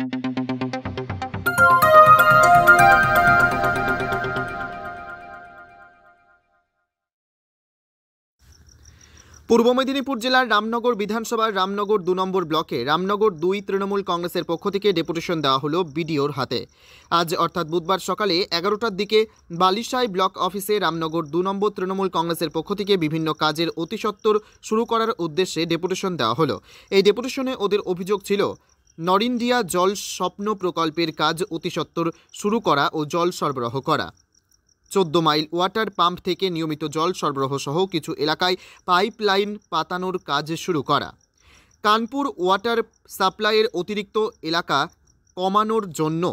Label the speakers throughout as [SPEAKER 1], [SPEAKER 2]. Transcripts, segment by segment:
[SPEAKER 1] পূর্ব মেদিনীপুর জেলার রামনগর বিধানসভার রামনগর ২ নম্বর ব্লকে রামনগর ২ তৃণমূল কংগ্রেসের পক্ষ থেকে ডেপুটেশন দেওয়া হলো বিডিওর হাতে। আজ অর্থাৎ বুধবার সকালে ১১টার দিকে বালিসাই ব্লক অফিসে রামনগর ২ নম্বর তৃণমূল কংগ্রেসের পক্ষ থেকে বিভিন্ন কাজের অতিসত্বর শুরু করার উদ্দেশ্যে ডেপুটেশন দেওয়া হলো। এই ডেপুটেশনে ওদের অভিযোগ ছিল নরিন্ডিয়া জল স্বপ্ন প্রকল্পের কাজ অতিসত্বর শুরু করা ও জল সরবরাহ করা, 14 মাইল ওয়াটার পাম্প থেকে নিয়মিত জল সরবরাহ সহ কিছু এলাকায় পাইপলাইন পাতানোর কাজ শুরু করা, কানপুর ওয়াটার সাপ্লাইয়ের অতিরিক্ত এলাকা কমানোর জন্য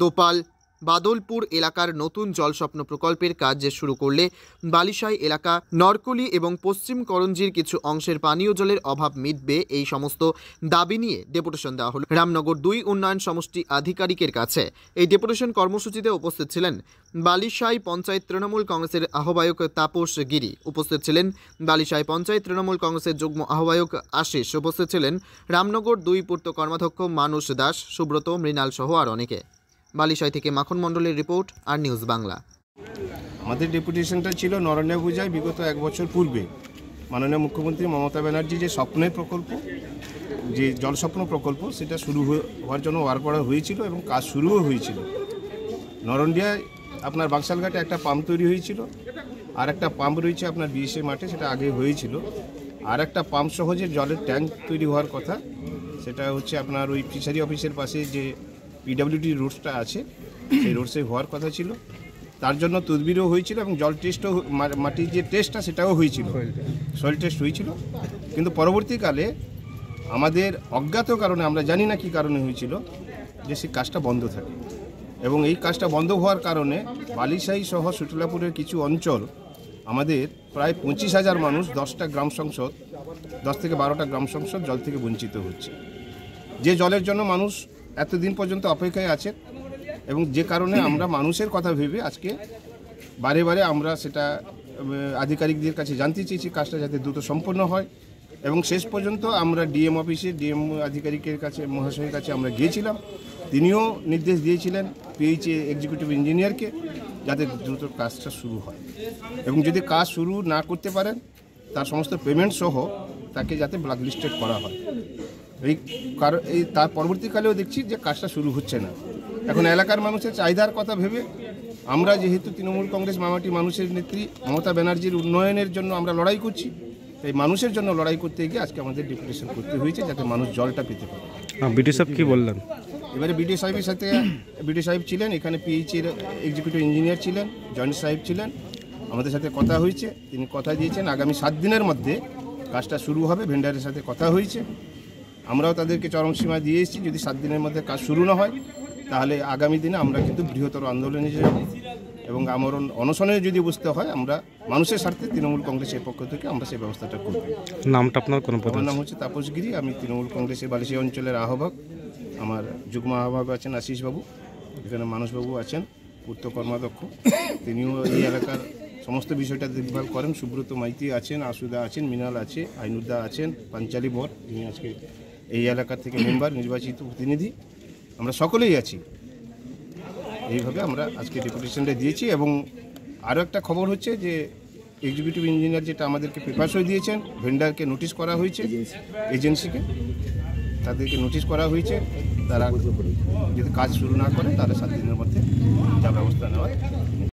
[SPEAKER 1] দোপাল বাদলপুর এলাকার নতুন জলস্বপ্ন প্রকল্পের কাজ শুরু করলে বালিসাই এলাকা নরকলি এবং পশ্চিম করঞ্জির কিছু অংশের পানীয় জলের অভাব মিটবে, এই সমস্ত দাবি নিয়ে ডেপুটেশন দেওয়া হলো রামনগর ২ উন্নয়ন সমষ্টি আধিকারিকের কাছে। এই ডেপুটেশন কর্মসূচিতে উপস্থিত ছিলেন বালিসাই পঞ্চায়েত তৃণমূল কংগ্রেসের আহ্বায়ক তাপস গিরি, উপস্থিত ছিলেন বালিসাই পঞ্চায়েত তৃণমূল কংগ্রেসের যুগ্ম আহ্বায়ক আশিস, উপস্থিত ছিলেন রামনগর ২ পূর্ত কর্মাধ্যক্ষ মানুষ দাস, সুব্রত, মৃণাল সহ আর অনেকে। বালিসাই থেকে মাখন মণ্ডলের রিপোর্ট, আর নিউজ বাংলা।
[SPEAKER 2] আমাদের ডেপুটেশনটা ছিল নরন্যা পূজায় বিগত 1 বছর পূর্বে মাননীয় মুখ্যমন্ত্রী মমতা ব্যানার্জি যে স্বপ্নের প্রকল্প, যে জলস্বপ্ন প্রকল্প, সেটা শুরু হওয়ার জন্য ওয়ার করা হয়েছিল এবং কাজ শুরুও হয়েছিল। নরন্ডিয়ায় আপনার বাক্সালঘাটে একটা পাম্প তৈরি হয়েছিল, আর একটা পাম্প রয়েছে আপনার বিএসএ মাঠে, সেটা আগে হয়েছিল। আর একটা পাম্প সহ যে জলের ট্যাঙ্ক তৈরি হওয়ার কথা, সেটা হচ্ছে আপনার ওই ফিশারি অফিসের পাশে যে পিডব্লিউডি রোডসটা আছে, সেই রোডসে হওয়ার কথা ছিল। তার জন্য তদবিরও হয়েছিল এবং জল টেস্টও, মাটির যে টেস্টটা সেটাও হয়েছিল, সয়েল টেস্ট হয়েছিল। কিন্তু পরবর্তীকালে আমাদের অজ্ঞাত কারণে, আমরা জানি না কী কারণে হয়েছিল, যে সেই কাজটা বন্ধ থাকে এবং এই কাজটা বন্ধ হওয়ার কারণে বালিসাই সহ সুটলাপুরের কিছু অঞ্চল, আমাদের প্রায় 25,000 মানুষ, 10টা গ্রাম সংসদ, 10 থেকে 12টা গ্রাম সংসদ জল থেকে বঞ্চিত হচ্ছে। যে জলের জন্য মানুষ এতদিন পর্যন্ত অপেক্ষায় আছে এবং যে কারণে আমরা মানুষের কথা ভেবে আজকে বারে বারে আমরা সেটা আধিকারিকদের কাছে জানতে চেয়েছি, কাজটা যাতে দ্রুত সম্পন্ন হয়। এবং শেষ পর্যন্ত আমরা ডিএম অফিসে, ডিএম আধিকারিকের কাছে, মহাশয়ের কাছে আমরা গিয়েছিলাম। তিনিও নির্দেশ দিয়েছিলেন পিএইচএ এক্সিকিউটিভ ইঞ্জিনিয়ারকে, যাতে দ্রুত কাজটা শুরু হয় এবং যদি কাজ শুরু না করতে পারেন তার সমস্ত পেমেন্ট সহ তাকে যাতে ব্ল্যাকলিস্টেড করা হয়। তার পরবর্তীকালেও দেখছি যে কাজটা শুরু হচ্ছে না। এখন এলাকার মানুষের চাহিদার কথা ভেবে আমরা, যেহেতু তৃণমূল কংগ্রেস মামাটি মানুষের নেত্রী মমতা ব্যানার্জির উন্নয়নের জন্য আমরা লড়াই করছি, তাই মানুষের জন্য লড়াই করতে গিয়ে আজকে আমাদের ডেপুটেশন করতে হয়েছে, যাতে মানুষ জলটা পেতে পারে।
[SPEAKER 3] বিডিও সাহেব কি বললেন?
[SPEAKER 2] এবারে বিডিও সাহেবের সাথে, বিডিও সাহেব ছিলেন, এখানে পিএইচের এক্সিকিউটিভ ইঞ্জিনিয়ার ছিলেন, জয়েন্ট সাহেব ছিলেন, আমাদের সাথে কথা হয়েছে। তিনি কথা দিয়েছেন আগামী 7 দিনের মধ্যে কাজটা শুরু হবে। ভেন্ডারের সাথে কথা হয়েছে, আমরাও তাদেরকে চরম সীমা দিয়ে এসেছি। যদি 7 দিনের মধ্যে কাজ শুরু না হয় তাহলে আগামী দিনে আমরা কিন্তু বৃহত্তর আন্দোলনে যাব এবং আমার অনশনে যদি বসতে হয়, আমরা মানুষের স্বার্থে তৃণমূল কংগ্রেসের পক্ষ থেকে আমরা সেই ব্যবস্থাটা করব।
[SPEAKER 3] নামটা আপনার?
[SPEAKER 2] আমার নাম হচ্ছে তাপস গিরি, আমি তৃণমূল কংগ্রেসের বালিসাই অঞ্চলের আহ্বায়ক। আমার যুগ্ম আহ্বায়ক আছেন আশিস বাবু, এখানে মানসবাবু আছেন পূর্ত কর্মাধ্যক্ষ, তিনিও এই এলাকার সমস্ত বিষয়টা দেখভাল করেন। সুব্রত মাইতি আছেন, আশুদা আছেন, মৃণাল আছে, আইনুদ্দা আছেন, পাঞ্চালি বর, যিনি আজকে এই এলাকা থেকে মেম্বার, নির্বাচিত প্রতিনিধি, আমরা সকলেই আছি। এইভাবে আমরা আজকে ডেপুটেশনটা দিয়েছি। এবং আরও একটা খবর হচ্ছে যে এক্সিকিউটিভ ইঞ্জিনিয়ার যেটা আমাদেরকে পেপার সই দিয়েছেন, ভেন্ডারকে নোটিশ করা হয়েছে, এজেন্সিকে তাদেরকে নোটিশ করা হয়েছে। তারা যদি কাজ শুরু না করে তাহলে 7 দিনের মধ্যে যা ব্যবস্থা নেওয়া